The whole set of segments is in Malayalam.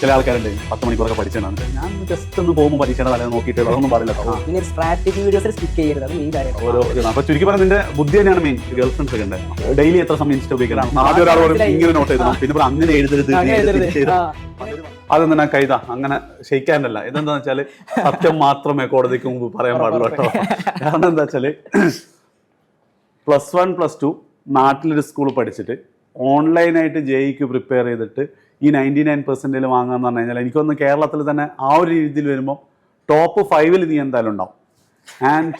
ചില ആൾക്കാരുണ്ട് 10 മണിക്കൂറൊക്കെ പഠിച്ചാണ് ഞാൻ ജസ്റ്റ് ഒന്ന് പോകുമ്പോൾ പരീക്ഷയുടെ തലേ നോക്കിയിട്ട് അതൊന്നും പാടില്ല കേട്ടോ. പിന്നെ സ്ട്രാറ്റജി വീഡിയോസിൽ സ്റ്റിക്ക് ചെയ്യരുത്, അത് മെയിൻ കാര്യം. ഓരോ അപ്പൊ ചുരുക്കി പറഞ്ഞാൽ നിന്റെ ബുദ്ധി തന്നെയാണ് മെയിൻ. ഗേൾ ഫ്രണ്ട്സ് ഒക്കെ ഉണ്ട്, ഡെയിലി എത്ര സമയം ഇൻസ്റ്റ ഉപയോഗിക്കണം. ആദ്യം ഒരാൾ ഇങ്ങനെ നോട്ട് ചെയ്തണം, പിന്നെ അങ്ങനെ എഴുതരുത്. അതെന്താ കൈത അങ്ങനെ ക്ഷയിക്കാനല്ല. ഇതെന്താന്ന് വെച്ചാല് സത്യം മാത്രമേ കോടതിക്ക് മുമ്പ് പറയാൻ പാടുള്ളൂ കേട്ടോ. കാരണം എന്താ വെച്ചാല് +1 +2 നാട്ടിലൊരു സ്കൂൾ പഠിച്ചിട്ട് ഓൺലൈനായിട്ട് ജെഇക്ക് പ്രിപ്പയർ ചെയ്തിട്ട് ഈ 99% വാങ്ങാന്ന് പറഞ്ഞു കഴിഞ്ഞാൽ എനിക്കൊന്ന് കേരളത്തിൽ തന്നെ ആ ഒരു രീതിയിൽ വരുമ്പോൾ ടോപ്പ് 5 നീ എന്തായാലും ഉണ്ടാവും. ആൻഡ്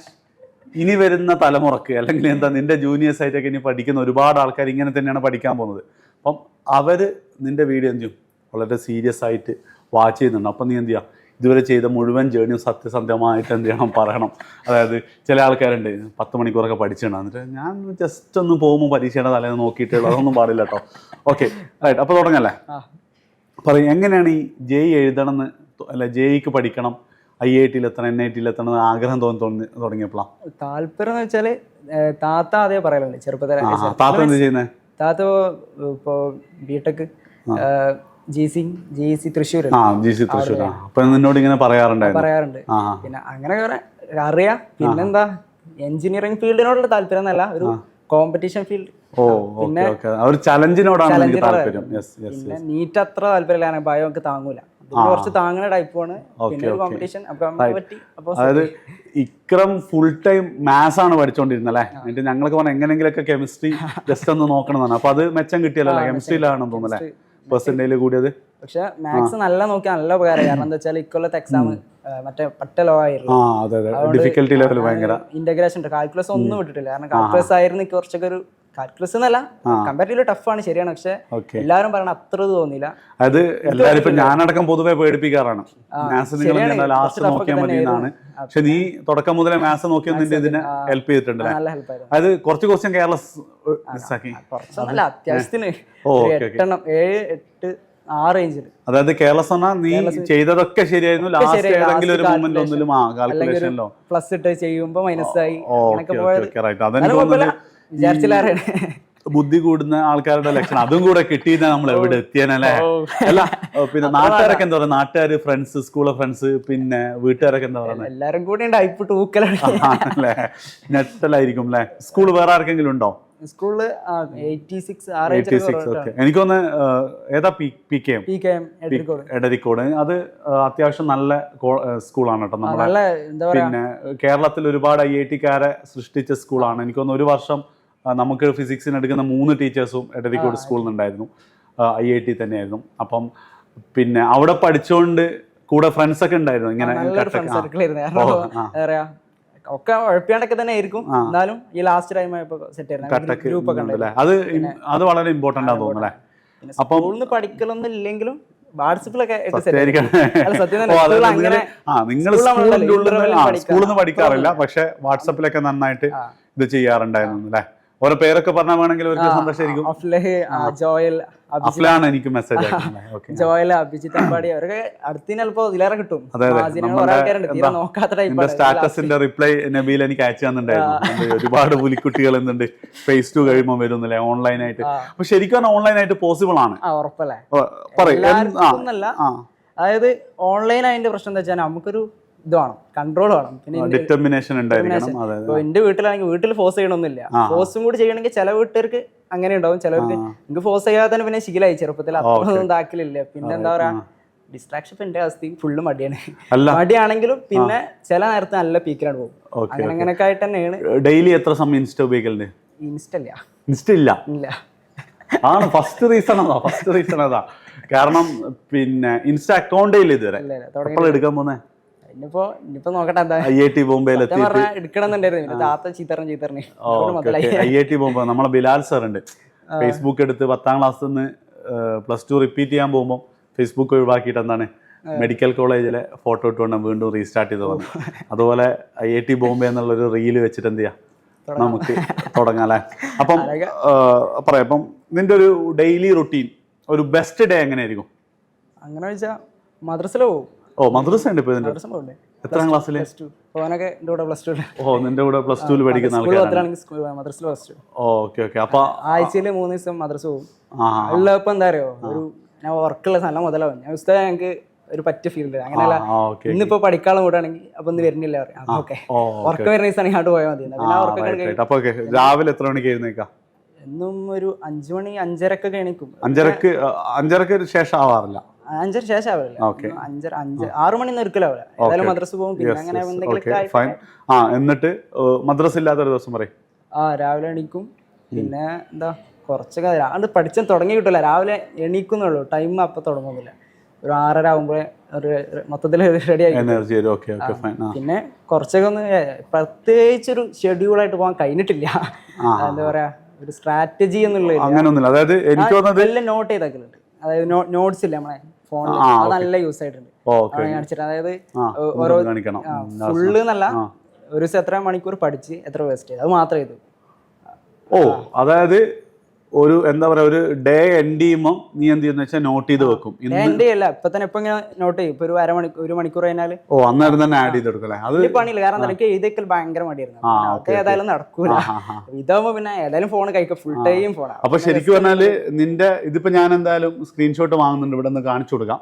ഇനി വരുന്ന തലമുറക്ക് അല്ലെങ്കിൽ എന്താ നിന്റെ ജൂനിയേഴ്സ് ആയിട്ടൊക്കെ ഇനി പഠിക്കുന്ന ഒരുപാട് ആൾക്കാർ ഇങ്ങനെ തന്നെയാണ് പഠിക്കാൻ പോകുന്നത്. അപ്പം അവർ നിന്റെ വീഡിയോ എന്ത് ചെയ്യും, വളരെ സീരിയസ് ആയിട്ട് വാച്ച് ചെയ്യുന്നുണ്ട്. അപ്പം നീ എന്ത് ചെയ്യുക, ഇതുവരെ ചെയ്ത മുഴുവൻ ജേണിയും സത്യസന്ധമായിട്ട് എന്ത് ചെയ്യണം, പറയണം. അതായത് ചില ആൾക്കാരുണ്ട് 10 മണിക്കൂറൊക്കെ പഠിച്ചിട്ടുണ്ട്, എന്നിട്ട് ഞാൻ ജസ്റ്റ് ഒന്ന് പോകുമ്പോൾ പരീക്ഷയുടെ തലേന്ന് നോക്കിയിട്ടുള്ളൂ, അതൊന്നും പാടില്ല കേട്ടോ. ഓക്കെ റൈറ്റ്, അപ്പോൾ തുടങ്ങല്ലേ. പറയും എങ്ങനെയാണ് ഈ ജെഇ എഴുതണം എന്ന്, അല്ല ജെഇക്ക് പഠിക്കണം, IIT-യിൽ എത്തണം, NIT-യിൽ എത്തണം എന്ന് ആഗ്രഹം തുടങ്ങിയപ്പോഴാണ്? താല്പര്യം എന്ന് വെച്ചാല് താത്ത അതേ പറയലുണ്ട് ചെറുപ്പത്തിൽ. താത്ത എന്ത് ചെയ്യുന്നത്? താത്ത ഇപ്പോ ബിടെക് GC തൃശ്ശൂർ. അപ്പൊ നിന്നോട് ഇങ്ങനെ പറയാറുണ്ട്. പിന്നെ അങ്ങനെ അറിയാം. പിന്നെന്താ, എഞ്ചിനീയറിംഗ് ഫീൽഡിനോടുള്ള താല്പര്യം എന്നല്ല, ഒരു കോമ്പറ്റീഷൻ ഫീൽഡ്. പിന്നെ പിന്നെ നീറ്റ് അത്ര താല്പര്യമില്ല, ബയോ ഒക്കെ താങ്ങൂല, കുറച്ച് താങ്ങുന്ന ടൈപ്പാണ്. പിന്നെ ഒരു കോമ്പറ്റീഷൻ. അതായത് ഇക്രം ഫുൾ ടൈം മാത്സ് ആണ് പഠിച്ചോണ്ടിരുന്നല്ലേ. എന്നിട്ട് ഞങ്ങൾക്ക് പറഞ്ഞാൽ എങ്ങനെങ്കിലൊക്കെ കെമിസ്ട്രി ജസ്റ്റ് ഒന്ന് നോക്കണമെന്നാണ്. അപ്പൊ അത് മെച്ചം കിട്ടിയല്ലോ, കെമിസ്ട്രിയിലാണെന്ന് തോന്നുന്നല്ലേ പെർസെന്റേജ് കൂടിയത്. പക്ഷെ മാത്സ് നല്ല നോക്കിയാൽ നല്ല ഉപകാരം. കാരണം എന്താ വെച്ചാൽ ഇക്കൊല്ലത്തെ എക്സാം മറ്റേ പട്ട ലോ ആയിരുന്നു. ഡിഫിക്കൽട്ടി ലെവൽ ഭയങ്കര ഇന്റഗ്രേഷൻ ഉണ്ട്, കാൽക്കുലസ് ഒന്നും വിട്ടിട്ടില്ല. കാരണം കാൽക്കുലസ് ആയിരുന്നു കുറച്ചൊക്കെ ഒരു, കാൽക്കുലസ് എന്നല്ല കമ്പാരിറ്റീവ്ലി ടഫാണ് ശരിയാണ്, പക്ഷെ എല്ലാവരും പറയണ അത്ര തോന്നിയില്ല. അത് എല്ലാവരും ഇപ്പൊ ഞാനടക്കം പൊതുവെ പേടിപ്പിക്കാറാണ്, മാത്സ് നിങ്ങൾ ലാസ്റ്റ് നോക്കിയാൽ മതി എന്നാണ്. പക്ഷെ നീ തുടക്കം മുതലേ മാത്സ് നോക്കിയാൽ നിന്റെ ഇതിനെ ഹെൽപ്പ് ചെയ്തിട്ടുണ്ട്. അത് കുറച്ച് ക്വസ്റ്റ്യൻ കേരള കുറച്ചൊന്നല്ല, അത്യാവശ്യത്തിന് 7, 8, 6 റേഞ്ചിൽ. അതായത് കേരളസ് പറഞ്ഞാൽ നീ ചെയ്തതൊക്കെ ശരിയായിരുന്നു, ലാസ്റ്റ് ഏതെങ്കിലും ഒരു മൊമെന്റ് ഒന്നിലും കാൽക്കുലേഷനിലോ പ്ലസ് ഇട്ട് ചെയ്യുമ്പോ മൈനസായി ബുദ്ധി കൂടുന്ന ആൾക്കാരുടെ ലക്ഷണം. അതും കൂടെ കിട്ടിയിട്ട് നമ്മൾ എവിടെ എത്തിയാനല്ലേ. അല്ല പിന്നെ നാട്ടുകാരൊക്കെ എന്താ പറയുക, നാട്ടുകാര്, ഫ്രണ്ട്സ്, സ്കൂളിലെ ഫ്രണ്ട്സ്, പിന്നെ വീട്ടുകാരൊക്കെ എന്താ പറയുന്നത്? എല്ലാരും കൂടി അല്ലേ, നെറ്റലായിരിക്കും അല്ലേ. സ്കൂൾ വേറെ ആർക്കെങ്കിലും ഉണ്ടോ? സ്കൂളില് 86. എനിക്കൊന്ന് ഏതാ PKM എടരിക്കോട്. അത് അത്യാവശ്യം നല്ല സ്കൂളാണ് കേട്ടോ. നമ്മളെ പിന്നെ കേരളത്തിൽ ഒരുപാട് IIT-കാരെ സൃഷ്ടിച്ച സ്കൂളാണ്. എനിക്കൊന്ന് ഒരു വർഷം നമുക്ക് ഫിസിക്സിന് എടുക്കുന്ന 3 ടീച്ചേഴ്സും എടരിക്കോട് സ്കൂളിൽ നിന്നുണ്ടായിരുന്നു, IIT തന്നെയായിരുന്നു. അപ്പം പിന്നെ അവിടെ പഠിച്ചുകൊണ്ട് കൂടെ ഫ്രണ്ട്സ് ഒക്കെ ഉണ്ടായിരുന്നു ഇങ്ങനെ ഒക്കെ ഉഴപ്പിയാണ്ടൊക്കെ തന്നെ ആയിരിക്കും. എന്നാലും ഈ ലാസ്റ്റ് ടൈം അത് വളരെ ഇമ്പോർട്ടന്റ് ആണെന്ന് തോന്നുന്നല്ലേ. അപ്പം സ്കൂളിൽ പഠിക്കലൊന്നും ഇല്ലെങ്കിലും വാട്സപ്പിലൊക്കെ നിങ്ങൾ സ്കൂളിൽ നിന്ന് പഠിക്കാറില്ല, പക്ഷെ വാട്സപ്പിലൊക്കെ നന്നായിട്ട് ഇത് ചെയ്യാറുണ്ടായിരുന്നു അല്ലേ. ഓരോ പേരൊക്കെ പറഞ്ഞാൽ വേണമെങ്കിൽ അവർക്ക് സന്തോഷമായിരിക്കും. അഫ്ലാണ് എനിക്ക് മെസ്സേജ് ജോയൽ, അഭിജിത്ത് അമ്പാടി അവരൊക്കെ അടുത്ത് ചിലപ്പോ ഇതിലേറെ കിട്ടും. സ്റ്റാറ്റസിന്റെ റിപ്ലൈ നബീൽ എനിക്ക് അയച്ചു തന്നിട്ടുണ്ടായിരുന്നു. ഒരുപാട് പുലിക്കുട്ടികൾ എന്തുണ്ട് phase 2 കഴിയുമ്പോൾ വരുന്നില്ലേ ഓൺലൈനായിട്ട്. അപ്പൊ ശരിക്കും ഓൺലൈനായിട്ട് പോസിബിൾ ആണ്, ഉറപ്പല്ലേ? അതായത് ഓൺലൈൻ അതിന്റെ പ്രശ്നം എന്താ വെച്ചാൽ നമുക്കൊരു ഇത് വേണം, കൺട്രോൾ വേണം, പിന്നെ ഡിറ്റർമിനേഷൻ ഉണ്ടായിരിക്കണം. ഇപ്പൊ എന്റെ വീട്ടിലാണെങ്കിൽ വീട്ടിൽ ഫോഴ്സ് ചെയ്യണമെന്നില്ല, ഫോഴ്സും കൂടി ചെയ്യണമെങ്കിൽ ചില വീട്ടുകാർക്ക് അങ്ങനെ ഉണ്ടാവും, ചിലർക്ക് എനിക്ക് ഫോഴ്സ് ചെയ്യാതെ തന്നെ പിന്നെ ശീലമായി ചെറുപ്പത്തിൽ അതൊന്നും ഇതാക്കലില്ല. പിന്നെ എന്താ പറയാ, ഡിസ്ട്രാക്ഷൻ ഇപ്പൊ എന്റെ അവസ്ഥ ഫുള്ള് മടിയാണ്. മടിയാണെങ്കിലും പിന്നെ ചില നേരത്തെ നല്ല പീക്കിലാണ് പോകും. അങ്ങനെയൊക്കെ ആയിട്ട് തന്നെയാണ്. ഡെയിലി എത്ര സമയം ഇൻസ്റ്റ ഉപയോഗിക്കലുണ്ട്? ഇൻസ്റ്റ ഇല്ല ആണ് ഫസ്റ്റ് റീസൺ അതാ. കാരണം പിന്നെ ഇൻസ്റ്റ അക്കൗണ്ടേ ഇല്ല ഇതുവരെ. എപ്പോൾ എടുക്കാൻ പോന്നെ? ഇനിയിപ്പോ നോക്കട്ടെ, എന്താ IIT ബോംബെയിൽ എടുക്കണമെന്നുണ്ടായിരുന്നു. താത്ത ചീത്തറിഞ്ഞ് IIT ബോംബെ നമ്മളെ ബിലാൽ സാർ ഉണ്ട്, ഫേസ്ബുക്ക് എടുത്ത് 10ാം ക്ലാസ്സിൽ നിന്ന് +2 റിപ്പീറ്റ് ചെയ്യാൻ പോകുമ്പോൾ ഫേസ്ബുക്ക് ഒഴിവാക്കിയിട്ട് എന്താണ് മെഡിക്കൽ കോളേജിലെ ഫോട്ടോ ഇട്ടുകൊണ്ട് വീണ്ടും റീസ്റ്റാർട്ട് ചെയ്ത് വന്നു. അതുപോലെ IIT ബോംബെ എന്നുള്ളൊരു റീല് വെച്ചിട്ട് എന്ത് ചെയ്യാം, നമുക്ക് തുടങ്ങാം അല്ലേ. അപ്പം പറയാം, അപ്പം നിന്റെ ഒരു ഡെയിലി റുട്ടീൻ, ഒരു ബെസ്റ്റ് ഡേ എങ്ങനെയായിരിക്കും? അങ്ങനെ വെച്ചാൽ മദ്രസയിലോ മദ്രസ ഉണ്ട് ഇപ്പൊ ഇതിന്റെ. എത്രാം ക്ലാസ്സിൽ? നിന്റെ കൂടെ +2 പഠിക്കുന്ന ആൾക്കാരാണ്. ഓക്കെ. അപ്പൊ ആഴ്ചയിൽ 3 ദിവസം മദ്രസ പോകും. ഉള്ളപ്പോ എന്താ അറിയോ, ഒരു ഞാൻ വർക്കുള്ള നല്ല മുതലാവും. ഞാൻ ഉസ്താദ് ഞങ്ങൾക്ക് ഒരു പറ്റിയ ഫീൽഡ് അങ്ങനെയല്ല. ഓക്കെ ഇന്നിപ്പോ പഠിക്കാനുള്ള കൂടാണെങ്കിൽ അപ്പൊ ഇന്ന് വരുന്നില്ല പറയാം. ഓക്കെ ഉറക്കം വരുന്ന ദിവസം അങ്ങോട്ട് പോയാൽ മതി. പിന്നെ ഉറക്കം അപ്പൊ രാവിലെ എത്ര മണിക്ക് എഴുന്നേക്കാം? എന്നും ഒരു 5 മണി 5:30 എണീക്കും. 5:30 ശേഷം ആവാറില്ല? 5:30 ശേഷം ആവില്ല. 6 മണി ഒരിക്കലാവില്ല. ഏതായാലും മദ്രസ പോകും. പിന്നെ അങ്ങനെ എന്തെങ്കിലും. എന്നിട്ട് മദ്രസ ഇല്ലാത്തൊരു ദിവസം പറയും. രാവിലെ എണീക്കും. പിന്നെ എന്താ കുറച്ചൊക്കെ അത് പഠിച്ചാൽ തുടങ്ങി കിട്ടില്ല. രാവിലെ എണീക്കുന്നുള്ളൂ, ടൈം അപ്പൊ തുടങ്ങുന്നില്ല. ഒരു 6:30 ആകുമ്പോഴേ ഒരു മൊത്തത്തിൽ റെഡി ആയി. പിന്നെ കുറച്ചൊക്കെ ഒന്ന് പ്രത്യേകിച്ചൊരു ഷെഡ്യൂളായിട്ട് പോകാൻ കഴിഞ്ഞിട്ടില്ല. എന്താ പറയാ, ഒരു സ്ട്രാറ്റജി എന്നുള്ള അതായത് എനിക്ക് എല്ലാം നോട്ട് ചെയ്താക്കലുണ്ട്. അതായത് നോട്ട്സ് ഇല്ല നമ്മളെ ഫോണിൽ, അത് നല്ല യൂസ് ആയിട്ടുണ്ട്. കാണിച്ചിട്ട് അതായത് ഓരോ ഫുള്ള് എന്നല്ല, ഒരു ദിവസം എത്ര മണിക്കൂർ പഠിച്ച് എത്ര വേസ്റ്റ് ചെയ്ത് അത് മാത്രമേ ചെയ്തു. അതായത് ഒരു എന്താ പറയാ, ഒരു ഡേ എൻഡ് ചെയ്യുമ്പോൾ നീ എന്ത് ചെയ്യുന്ന വെച്ചാൽ നോട്ട് ചെയ്ത് വെക്കും. എൻഡ് ചെയ്യല്ല, ഇപ്പൊ തന്നെ ഇപ്പൊ ഇങ്ങനെ നോട്ട് ചെയ്യും. ഇപ്പൊ ഒരു മണിക്കൂർ കഴിഞ്ഞാൽ അന്നേരം തന്നെ ആഡ് ചെയ്ത് കൊടുക്കല്ലേ? അത് പണിയില്ല. കാരണം എനിക്ക് എഴുതിക്കൽ ഭയങ്കര മടിയായിരുന്നു. അതൊക്കെ ഏതായാലും നടക്കൂല. ഇതാവുമ്പോ പിന്നെ ഏതായാലും ഫോൺ കഴിക്കുക, ഫുൾ ടൈം ഫോണാ. അപ്പൊ ശരിക്കും പറഞ്ഞാല് നിന്റെ ഇതിപ്പോ ഞാൻ എന്തായാലും സ്ക്രീൻഷോട്ട് വാങ്ങുന്നുണ്ട്, ഇവിടെ നിന്ന് കാണിച്ചു കൊടുക്കാം.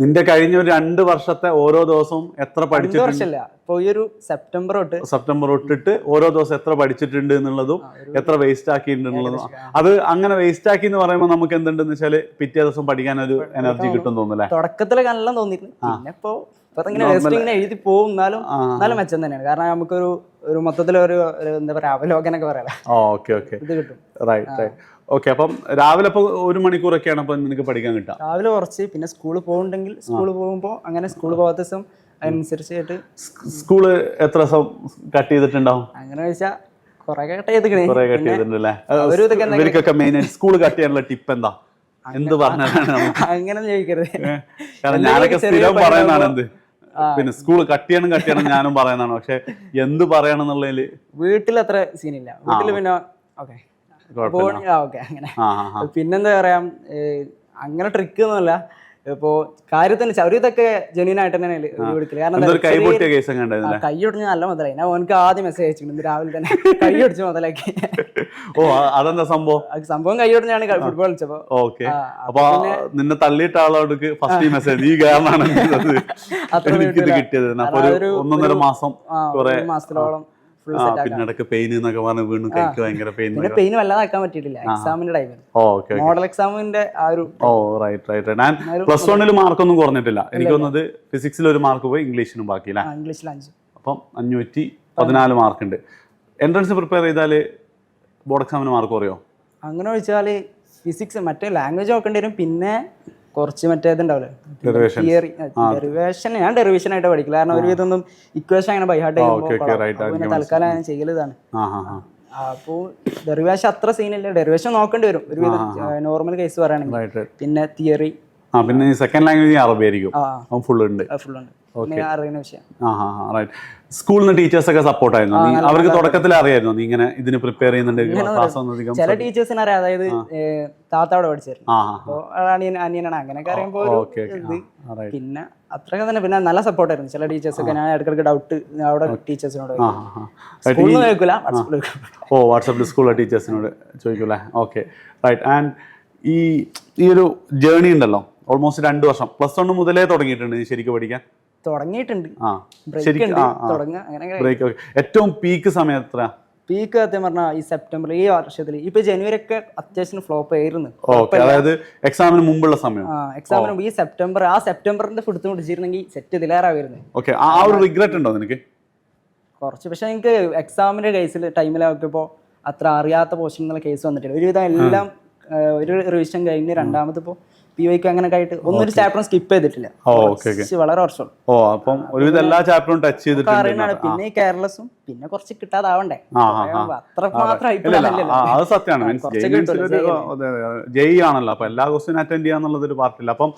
നിന്റെ കഴിഞ്ഞ ഒരു 2 വർഷത്തെ ഓരോ ദിവസവും എത്ര പഠിച്ചിട്ടുണ്ട്? ഇപ്പൊ ഈ ഒരു സെപ്റ്റംബർ തൊട്ടിട്ട് ഓരോ ദിവസം എത്ര പഠിച്ചിട്ടുണ്ട് എന്നുള്ളതും എത്ര വേസ്റ്റ് ആക്കിയിട്ടുണ്ട് എന്നുള്ളതും. അത് അങ്ങനെ വേസ്റ്റ് ആക്കി എന്ന് പറയുമ്പോൾ നമുക്ക് എന്തുണ്ടെന്ന് വെച്ചാല് പിറ്റേ ദിവസം പഠിക്കാൻ ഒരു എനർജി കിട്ടും തോന്നുന്നല്ലേ? തുടക്കത്തിലൊക്കെ നല്ല തോന്നിയിരുന്നു. പിന്നെ ഇപ്പൊ ഇങ്ങനെ എഴുതി പോകും. എന്നാലും മെച്ചം തന്നെയാണ്. കാരണം നമുക്കൊരു മൊത്തത്തിലൊരു എന്താ പറയാ, അവലോകനൊക്കെ പറയാം. ഇത് കിട്ടും. ഓക്കെ. അപ്പം രാവിലെ ഇപ്പൊ 1 മണിക്കൂറൊക്കെയാണ് അപ്പൊ നിനക്ക് പഠിക്കാൻ കിട്ടുക? രാവിലെ കുറച്ച്, പിന്നെ സ്കൂളിൽ പോകുന്നുണ്ടെങ്കിൽ സ്കൂളിൽ പോകുമ്പോൾ അങ്ങനെ, സ്കൂളിൽ പോകാത്ത ദിവസം അതിനനുസരിച്ചായിട്ട്. സ്കൂള് എത്ര ദിവസം കട്ട് ചെയ്തിട്ടുണ്ടാവും? അങ്ങനെ ചോദിച്ചാൽ കുറെ കട്ട് ചെയ്തിട്ടുണ്ടല്ലേ? ഇവർക്കൊക്കെ മെയിൻ ആയിട്ട് സ്കൂള് കട്ട് ചെയ്യാനുള്ള ടിപ്പ് എന്താ? എന്ത് പറഞ്ഞാലാണ്? അങ്ങനെ ചോദിക്കരുത്. കാരണം ഞാനൊക്കെ സ്ഥിരം പറയുന്നതാണ് എന്ത്, പിന്നെ സ്കൂള് കട്ട് ചെയ്യണം ഞാനും പറയുന്നതാണ്. പക്ഷെ എന്ത് പറയണം എന്നുള്ളതില് വീട്ടിൽ അത്ര സീനില്ല. വീട്ടില് പിന്നെ ഓക്കെ അങ്ങനെ. പിന്നെന്താ പറയാ, അങ്ങനെ ട്രിക്ക് ഒന്നുമല്ല. ഇപ്പോ കാര്യത്തിന് ഒരു ഇതൊക്കെ ജെന്യൂൻ ആയിട്ട് തന്നെ വിളിക്കില്ല. കാരണം കൈയൊടിഞ്ഞ നല്ല മുതലായി. ഞാൻ ഓനക്ക് ആദ്യം മെസ്സേജ് അയച്ചിട്ടുണ്ട് രാവിലെ തന്നെ, കൈയൊടിച്ച് മുതലാക്കി. അതെന്താ സംഭവം? കൈയൊടിഞ്ഞാണ് ഫുട്ബോൾ കളിച്ചപ്പോ. അപ്പൊ നിന്നെ തള്ളിയിട്ട ആളോട് ഫസ്റ്റ് മെസ്സേജ് ഈ കാരണമാണ് കിട്ടിയത്. 1.5 മാസത്തോളം പിന്നീടൊക്കെ പെയിൻ എന്നൊക്കെ പറഞ്ഞ് വീണ്ടും കഴിക്ക് ഭയങ്കര പെയിൻ. പിന്നെ പെയിൻ വല്ലാതാക്കാൻ പറ്റിയിട്ടില്ല എക്സാമിന്റെ ടൈമിൽ. മോഡൽ എക്സാമിന്റെ ആ ഒരു റൈറ്റ്. ഞാൻ +1 മാർക്കൊന്നും കുറഞ്ഞിട്ടില്ല. എനിക്ക് തോന്നുന്നത് ഫിസിക്സിൽ 1 മാർക്ക് പോയി, ഇംഗ്ലീഷിനും ബാക്കി. ഇംഗ്ലീഷിൽ 5. അപ്പം 514 മാർക്കുണ്ട്. എൻട്രൻസ് പ്രിപ്പയർ ചെയ്താല് ബോർഡ് എക്സാമിന് മാർക്ക് കുറയോ? അങ്ങനെ ചോദിച്ചാല് ഫിസിക്സ് മറ്റേ ലാംഗ്വേജ് നോക്കേണ്ടി വരും. പിന്നെ കുറച്ച് മറ്റേതുണ്ടാവില്ലേ, തിയറി, ഡെറിവേഷൻ. ഞാൻ ഡെറിവേഷൻ ആയിട്ട് പഠിക്കില്ല. കാരണം ഒരു ഇതൊന്നും ഇക്വേഷൻ അങ്ങനെ ബൈഹാർട്ട് ചെയ്യുമ്പോൾ തൽക്കാലം ഞാൻ ചെയ്യലാണ്. അപ്പോൾ ഡെറിവേഷൻ അത്ര സീനില്ല. ഡെറിവേഷൻ നോക്കേണ്ടി വരും ഒരു വിധം നോർമൽ കേസ് പറയുകയാണെങ്കിൽ. പിന്നെ തിയറി, പിന്നെ സെക്കൻഡ് ലാംഗ്വേജ് അറബി ആയിരിക്കും. ഫുൾ ഉണ്ട്. അറിയുന്ന വിഷയം. സ്കൂളിൽ ടീച്ചേഴ്സ് ഒക്കെ സപ്പോർട്ട് ആയിരുന്നു? അവർക്ക് തുടക്കത്തിൽ അറിയായിരുന്നു നീ ഇങ്ങനെ ഇതിന് പ്രിപ്പയർ ചെയ്യുന്നുണ്ട്? ചില ടീച്ചേഴ്സിന് അറിയാം. അതായത് താത്താവിടെ പഠിച്ചിരുന്നു, അനിയനാണ്, അങ്ങനെയൊക്കെ അറിയുമ്പോൾ. പിന്നെ അത്രയൊക്കെ തന്നെ. പിന്നെ നല്ല സപ്പോർട്ടായിരുന്നു ചില ടീച്ചേഴ്സൊക്കെ. ഞാൻ ഇടയ്ക്കിടയ്ക്ക് ഡൗട്ട് അവിടെ ടീച്ചേഴ്സിനോട് വാട്സാപ്പിൽ സ്കൂളിലെ ടീച്ചേഴ്സിനോട് ചോദിക്കൂലേ? Okay, right. ആൻഡ് ഈ ഒരു ജേർണി ഉണ്ടല്ലോ, ഓൾമോസ്റ്റ് 2 വർഷം. +1 മുതലേ തുടങ്ങിയിട്ടുണ്ട് നീ ശരിക്കും പഠിക്കാൻ? തുടങ്ങിയിട്ടുണ്ട്. ഏറ്റവും പീക്ക് സമയം എത്ര? പീക്ക് സത്യം പറഞ്ഞാൽ ഈ സെപ്റ്റംബർ, ഈ വർഷത്തിൽ. ഇപ്പൊ ജനുവരി ഒക്കെ അത്യാവശ്യം ഫ്ലോപ്പ് ആയിരുന്നു. അതായത് എക്സാമിന് മുമ്പുള്ള സമയം. എക്സാമിന് മുമ്പ് ഈ സെപ്റ്റംബറിന്റെ ഫുഡ് പിടിച്ചിരുന്നെങ്കിൽ സെറ്റ് ഇതിലേറായിരുന്നു. ആ ഒരു റിഗ്രറ്റ് ഉണ്ടോ നിനക്ക്? കുറച്ച്. പക്ഷെ എനിക്ക് എക്സാമിന്റെ കേസിൽ ടൈമിലാക്കിയപ്പോൾ അത്ര അറിയാത്ത പോർഷനുള്ള കേസ് വന്നിട്ടില്ല. ഒരുവിധം എല്ലാം ഒരു റിവിഷൻ കഴിഞ്ഞ് രണ്ടാമതിപ്പോ PYക്ക് അങ്ങനെ ആയിട്ട് ഒന്നൊരു ചാപ്റ്ററും സ്കിപ്പ് ചെയ്തിട്ടില്ല. വളരെ വർഷം. അപ്പം ഒരുവിധം എല്ലാ ചാപ്റ്ററും ടച്ച് ചെയ്തിട്ടുണ്ട്. പിന്നെ കേരളസും പിന്നെ കുറച്ച് കിട്ടാതാവണ്ടേ, അത്ര അത് സത്യമാണ്. ജെഇ ആണല്ലോ, അപ്പൊ എല്ലാ ക്വസ്റ്റ്യൻ അറ്റൻഡ് ചെയ്യാന്നുള്ളത് ഒരു പാർട്ടില്ല. അപ്പം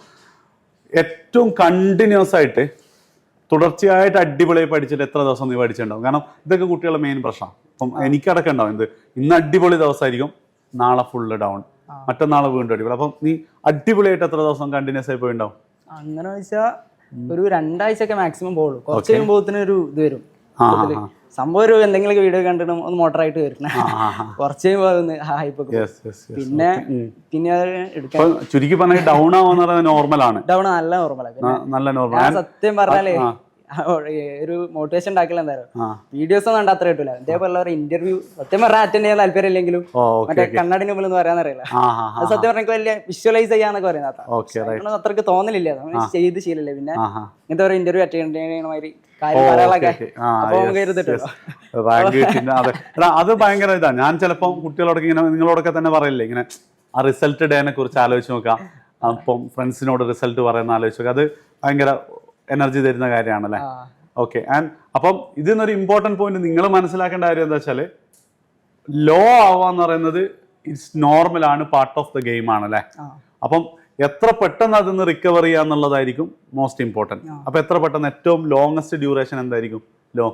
ഏറ്റവും കണ്ടിന്യൂസ് ആയിട്ട് തുടർച്ചയായിട്ട് അടിപൊളിയായി പഠിച്ചിട്ട് എത്ര ദിവസം നീ പഠിച്ചിട്ടുണ്ടാവും? കാരണം ഇതൊക്കെ കുട്ടികളുടെ മെയിൻ പ്രശ്നം. അപ്പം എനിക്കടക്കം ഉണ്ടാവും എന്ത്, ഇന്ന് അടിപൊളി ദിവസമായിരിക്കും, നാളെ ഫുള്ള് ഡൗൺ, മറ്റന്നാളെ വീണ്ടും അടിപൊളി. അപ്പം നീ അടിപൊളിയായിട്ട് എത്ര ദിവസം കണ്ടിന്യൂസ് ആയി പോയിണ്ടാവും? അങ്ങനെ വെച്ചാൽ ഒരു 2 ആഴ്ചയൊക്കെ മാക്സിമം പോകുള്ളൂ. കുറച്ച് കഴിയുമ്പോഴത്തേനും ഒരു ഇത് വരും. സംഭവം ഒരു എന്തെങ്കിലും വീഡിയോ കണ്ടിട്ടും ഒന്ന് മോട്ടറായിട്ട് വരുന്ന കുറച്ച് പിന്നെ എടുക്കാൻ ചുരുക്കി പറഞ്ഞ ഡൗൺ ആവുന്ന നോർമലാണ്. ഡൗൺ നല്ല നോർമലാണ്. നല്ല നോർമൽ. സത്യം പറഞ്ഞാലേ ഒരു മോട്ടിവേഷൻ ഉണ്ടാക്കില്ല എന്തായാലും വീഡിയോസ് ഒന്നും കണ്ടാ അത്ര കിട്ടില്ല. ഇതേപോലെ ഒരു ഇന്റർവ്യൂ സത്യം പറഞ്ഞാൽ അറ്റൻഡ് ചെയ്യാൻ താല്പര്യം ഇല്ലെങ്കിലും മറ്റേ കണ്ണാടിന് മുമ്പിൽ എന്ന് പറയാനറിയില്ല. അത് സത്യം പറഞ്ഞാൽ വലിയ വിഷ്വലൈസ് ചെയ്യാന്നൊക്കെ പറയുന്നത് അത്രക്ക് തോന്നലില്ല, ചെയ്ത് ശീലല്ലേ. പിന്നെ ഇങ്ങനത്തെ ഒരു ഇന്റർവ്യൂ അറ്റൻഡ് ചെയ്യണ മാതിരി കാര്യം പറയാനൊക്കെ അപ്പൊ നമുക്ക് കരുതിട്ടുള്ളൂ. അത് ഭയങ്കര ഇതാ. ഞാൻ ചിലപ്പോ കുട്ടികളോടൊക്കെ ഇങ്ങനെ നിങ്ങളോടൊക്കെ തന്നെ പറയില്ലേ ഇങ്ങനെ ആ റിസൾട്ട് ഡേനെ കുറിച്ച് ആലോചിച്ച് നോക്കാം, അപ്പം ഫ്രണ്ട്സിനോട് റിസൾട്ട് പറയുന്ന ആലോചിച്ച് നോക്കാം. അത് ഭയങ്കര എനർജി തരുന്ന കാര്യമാണല്ലേ. ഓക്കെ. ആൻഡ് അപ്പം ഇതിന്നൊരു ഇമ്പോർട്ടൻറ്റ് പോയിന്റ് നിങ്ങൾ മനസ്സിലാക്കേണ്ട കാര്യം എന്താ വെച്ചാൽ ലോ ആവാന്ന് പറയുന്നത് ഇറ്റ്സ് നോർമൽ ആണ്, പാർട്ട് ഓഫ് ദ ഗെയിം ആണല്ലേ. അപ്പം എത്ര പെട്ടെന്ന് അതിന്ന് റിക്കവർ ചെയ്യാന്നുള്ളതായിരിക്കും മോസ്റ്റ് ഇമ്പോർട്ടൻറ്റ്. അപ്പൊ എത്ര പെട്ടെന്ന് ഏറ്റവും ലോങ്ങസ്റ്റ് ഡ്യൂറേഷൻ എന്തായിരിക്കും ലോ?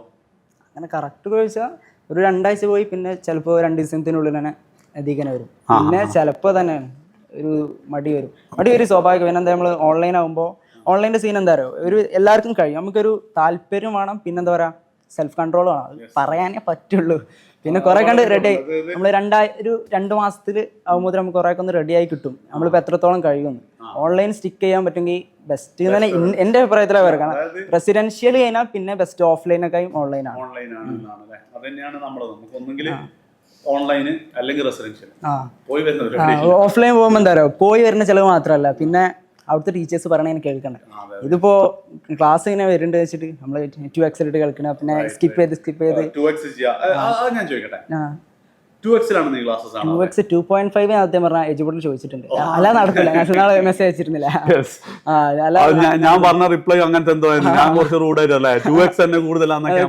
അങ്ങനെ കറക്റ്റ് ചോദിച്ചാൽ ഒരു 2 ആഴ്ച പോയി പിന്നെ ചിലപ്പോൾ 2 ദിവസത്തിനുള്ളിൽ തന്നെ അധികം വരും. പിന്നെ ചിലപ്പോൾ തന്നെ ഒരു മടി വരും സ്വാഭാവികം. പിന്നെ എന്താ നമ്മൾ ഓൺലൈൻ ആകുമ്പോൾ ഓൺലൈൻ്റെ സീൻ എന്താ പറയുക, ഒരു എല്ലാവർക്കും കഴിയും, നമുക്കൊരു താല്പര്യം വേണം, പിന്നെന്താ പറയുക സെൽഫ് കൺട്രോൾ വേണം. അത് പറയാനേ പറ്റുള്ളൂ. പിന്നെ കുറെ കണ്ട് റെഡി ആയി നമ്മൾ 2 മാസത്തിൽ ആകുമ്പോൾ നമുക്ക് കുറെ ഒക്കെ ഒന്ന് റെഡി ആയി കിട്ടും. നമ്മളിപ്പോൾ എത്രത്തോളം കഴിയുന്നു ഓൺലൈൻ സ്റ്റിക്ക് ചെയ്യാൻ പറ്റുമെങ്കിൽ ബെസ്റ്റ് തന്നെ എൻ്റെ അഭിപ്രായത്തിലാണ് പറയുക. കാരണം റെസിഡൻഷ്യൽ കഴിഞ്ഞാൽ പിന്നെ ബെസ്റ്റ് ഓഫ്ലൈനൊക്കെ ഓൺലൈനാണ്. ഓഫ്ലൈൻ പോകുമ്പോൾ എന്താ പറയുക പോയി വരുന്ന ചിലവ് മാത്രമല്ല പിന്നെ അവിടുത്തെ ടീച്ചേഴ്സ് പറയണേ എനിക്ക് കേൾക്കണ്ടേ. ഇതിപ്പോ ക്ലാസ് ഇങ്ങനെ വരുന്നുണ്ട് വെച്ചിട്ട് നമ്മള് 2x ഇട്ട് കളിക്കണം, പിന്നെ സ്കിപ്പ് ചെയ്ത് 2.5 ആദ്യം പറഞ്ഞ എജുബോർഡിൽ ചോദിച്ചിട്ടുണ്ട്. അല്ലാതെ നടക്കില്ല, ഞാൻ മെസ്സേജ് അയച്ചിരുന്നില്ല. ഞാൻ പറഞ്ഞ റിപ്ലൈ അങ്ങനത്തെ എന്തോ ഞാൻ കുറച്ച് റൂഡായിട്ടല്ലേ 2x തന്നെ കൂടുതലാന്നൊക്കെ.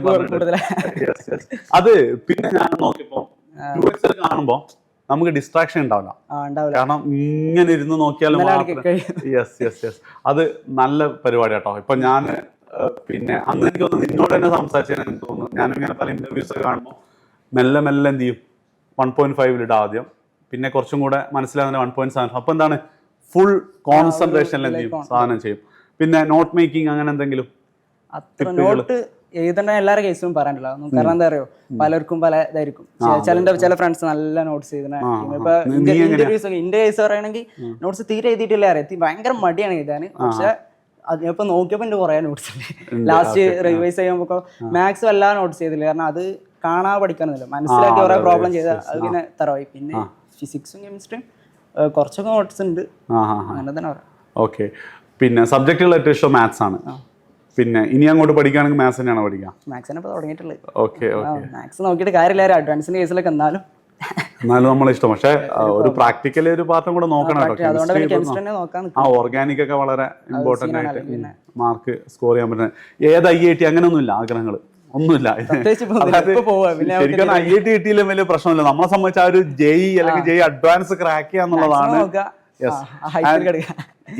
അത് പിന്നെ ഞാൻ നോക്കിയപ്പോ 2x കാണുമ്പോ നമുക്ക് ഡിസ്ട്രാക്ഷൻ ഉണ്ടാവില്ല. കാരണം ഇങ്ങനെ ഇരുന്ന് നോക്കിയാലും അത് നല്ല പരിപാടി കേട്ടോ. ഇപ്പൊ ഞാൻ പിന്നെ അന്ന് എനിക്കൊന്ന് നിന്നോട് തന്നെ സംസാരിച്ചാൽ എനിക്ക് തോന്നുന്നു. ഞാനിങ്ങനെ പല ഇന്റർവ്യൂസ് ഒക്കെ കാണുമ്പോൾ മെല്ലെ എന്ത് ചെയ്യും 1.5 ഇടാം ആദ്യം, പിന്നെ കുറച്ചും കൂടെ മനസ്സിലാകുന്ന 1.7. അപ്പൊ എന്താണ് ഫുൾ കോൺസെൻട്രേഷനിൽ എന്ത് ചെയ്യും സാധനം ചെയ്യും. പിന്നെ നോട്ട് മേക്കിംഗ് അങ്ങനെ എന്തെങ്കിലും നോട്ട് എഴുതേണ്ട എല്ലാവരുടെ കേസിലും പറയാനില്ല. കാരണം എന്താ അറിയോ, പലർക്കും പല ഇതായിരിക്കും. ചില ഫ്രണ്ട്സ് നല്ല നോട്ട്സ് എഴുതുന്ന. ഇപ്പൊ ഇന്റർവ്യൂസ് ഒക്കെ എന്റെ കേസ് പറയുകയാണെങ്കിൽ നോട്ട്സ് തീരെ എഴുതിയിട്ടില്ല അറിയാം, ഭയങ്കര മടിയാണ് എഴുതാൻ. പക്ഷെ അതിപ്പോ നോക്കിയപ്പോ എന്റെ കുറെ നോട്ട്സ് ലാസ്റ്റ് റിവൈസ് ചെയ്യുമ്പോ മാത്സ് വല്ലാതെ നോട്ട്സ് ചെയ്തില്ല. കാരണം അത് കാണാൻ പഠിക്കാനൊന്നുമില്ല, മനസ്സിലാക്കി കുറെ പ്രോബ്ലം ചെയ്ത അത് പിന്നെ തറവായി. പിന്നെ ഫിസിക്സും കെമിസ്ട്രിയും കുറച്ചൊക്കെ നോട്ട്സ് ഉണ്ട്, അങ്ങനെ തന്നെ പറയാം. ഓക്കെ. പിന്നെ സബ്ജക്റ്റുകൾ ഏറ്റവും ഇഷ്ടം മാത്സ് ആണ്. പിന്നെ ഇനി അങ്ങോട്ട് പഠിക്കുകയാണെങ്കിൽ മാത്സ് തന്നെയാണ് പഠിക്കുക. മാത്സിനെ തുടങ്ങിയിട്ടുള്ളത്. ഓക്കെ. മാത്സ് നോക്കിയിട്ട് കാര്യമില്ല, അഡ്വാൻസിന്റെ കേസിലൊക്കെ എന്നാലും നമ്മളെ ഇഷ്ടം. പക്ഷെ ഒരു പ്രാക്ടിക്കലി ഒരു പാർട്ടും കൂടെ നോക്കണം. ഓർഗാനിക് ഒക്കെ വളരെ ഇമ്പോർട്ടന്റ് ആയിട്ട് മാർക്ക് സ്കോർ ചെയ്യാൻ പറ്റുന്നത്. ഏത് IIT അങ്ങനെയൊന്നുമില്ല, ആഗ്രഹങ്ങൾ ഒന്നുമില്ല. ശരിക്കും IIT കിട്ടിയില്ല വലിയ പ്രശ്നമില്ല. നമ്മളെ സംബന്ധിച്ച് ആ ഒരു JEE അല്ലെങ്കിൽ JEE അഡ്വാൻസ് ക്രാക്ക് ചെയ്യാന്നുള്ളതാണ്.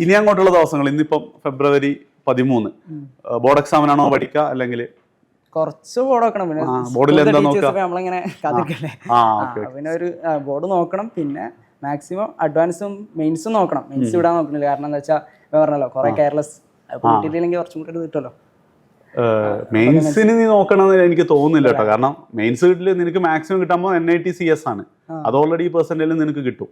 ഇനി അങ്ങോട്ടുള്ള ദിവസങ്ങൾ, ഇന്നിപ്പം February 13, ബോർഡ് എക്സാമിനാണോ പഠിക്കുക അല്ലെങ്കിൽ കുറച്ച് ബോർഡ് നോക്കണം? പിന്നെ നമ്മളിങ്ങനെ കാത്തിരിക്കല്ലേ, പിന്നെ ഒരു ബോർഡ് നോക്കണം. പിന്നെ മാക്സിമം അഡ്വാൻസും മെയിൻസും നോക്കണം. മെയിൻസ് വിടാൻ നോക്കണില്ല, കാരണം എന്താ വെച്ചാൽ പറഞ്ഞല്ലോ കുറെ കെയർലെസ് കിട്ടിയില്ലെങ്കിൽ കുറച്ചും കൂടി കിട്ടുമല്ലോ. മെയിൻസിന് നീ നോക്കണമെന്ന് എനിക്ക് തോന്നുന്നില്ല കേട്ടോ. കാരണം മെയിൻസ് കിട്ടില്ല, നിനക്ക് മാക്സിമം കിട്ടുമ്പോൾ NIT CS ആണ്. അത് ഓൾറെഡി ഈ പെർസെന്റേജിൽ നിനക്ക് കിട്ടും.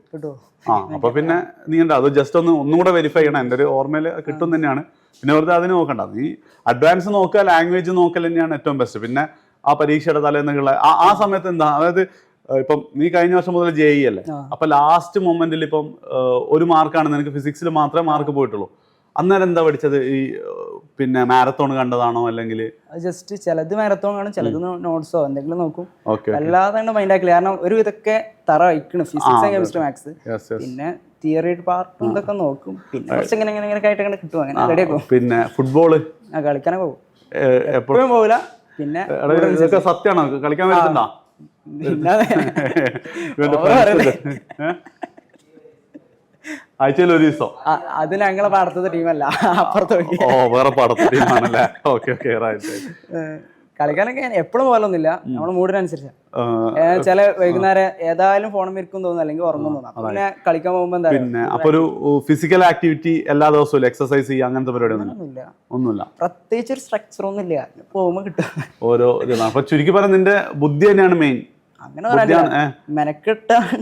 അപ്പൊ പിന്നെ നീ ഉണ്ട് അത് ജസ്റ്റ് ഒന്നും കൂടെ വെരിഫൈ ചെയ്യണം. എൻ്റെ ഒരു ഓർമ്മയിൽ കിട്ടും തന്നെയാണ്. പിന്നെ വെറുതെ അതിന് നോക്കണ്ട, നീ അഡ്വാൻസ് നോക്കുക, ലാംഗ്വേജ് നോക്കൽ തന്നെയാണ് ഏറ്റവും ബെസ്റ്റ്. പിന്നെ ആ പരീക്ഷയുടെ തലേന്നുള്ള ആ സമയത്ത് എന്താ, അതായത് ഇപ്പം നീ കഴിഞ്ഞ വർഷം മുതൽ JEE അല്ലേ, അപ്പൊ ലാസ്റ്റ് മൊമെന്റിൽ ഇപ്പം 1 മാർക്കാണ് നിനക്ക് ഫിസിക്സിൽ മാത്രമേ മാർക്ക് പോയിട്ടുള്ളൂ. അന്നേരം എന്താ പഠിച്ചത്? ഈ പിന്നെ മാരത്തോൺ കണ്ടതാണോ അല്ലെങ്കിൽ ജസ്റ്റ് ചിലത് മാരത്തോൺ കാണും, ചിലത് നോട്ട്സോ എന്തെങ്കിലും നോക്കും. അല്ലാതെ മൈൻഡ് ആക്കില്ല, കാരണം ഒരു ഇതൊക്കെ തറ വയ്ക്കണം ഫിസിക്സ് കെമിസ്ട്രി മാത്സ്. പിന്നെ തിയറി പാർട്ടും ഇതൊക്കെ നോക്കും. പിന്നെ കുറച്ച് ഇങ്ങനെ ആയിട്ട് കിട്ടും, അങ്ങനെ റെഡി ആക്കും. പിന്നെ ഫുട്ബോള് കളിക്കാനൊക്കെ പോകും, എപ്പോഴും പോകില്ല. പിന്നെ സത്യമാണോ കളിക്കാൻ വരുന്നുണ്ടോ? ആഴ്ചയിൽ ഒരു ദിവസം. അത് ഞങ്ങളെ പാടത്തെ ടീമല്ല, അപ്പുറത്ത് വേറെ പാടത്തെ ടീമാണല്ലേ. ഓക്കെ. കളിക്കാനൊക്കെ എപ്പോഴും പോലൊന്നുമില്ല, നമ്മുടെ മൂഡിനനുസരിച്ച്. ചില വൈകുന്നേരം ഏതായാലും ഫോൺ ഇരിക്കും തോന്നുന്നു, അല്ലെങ്കിൽ ഉറങ്ങും തോന്നുന്നു. പിന്നെ കളിക്കാൻ പോകുമ്പോ എന്താ പിന്നെ അപ്പൊ ഒരു ഫിസിക്കൽ ആക്ടിവിറ്റി എല്ലാ ദിവസവും എക്സസൈസ് ചെയ്യുക അങ്ങനത്തെ പരിപാടി ഒന്നുമില്ല. പ്രത്യേകിച്ച് ഒരു സ്ട്രക്ചർ ഒന്നും ഇല്ല, പോകുമ്പോ കിട്ടും ഓരോ ഇതാണ്. അപ്പൊ ചുരുക്കി പറഞ്ഞ നിന്റെ ബുദ്ധി തന്നെയാണ് മെയിൻ. അങ്ങനെ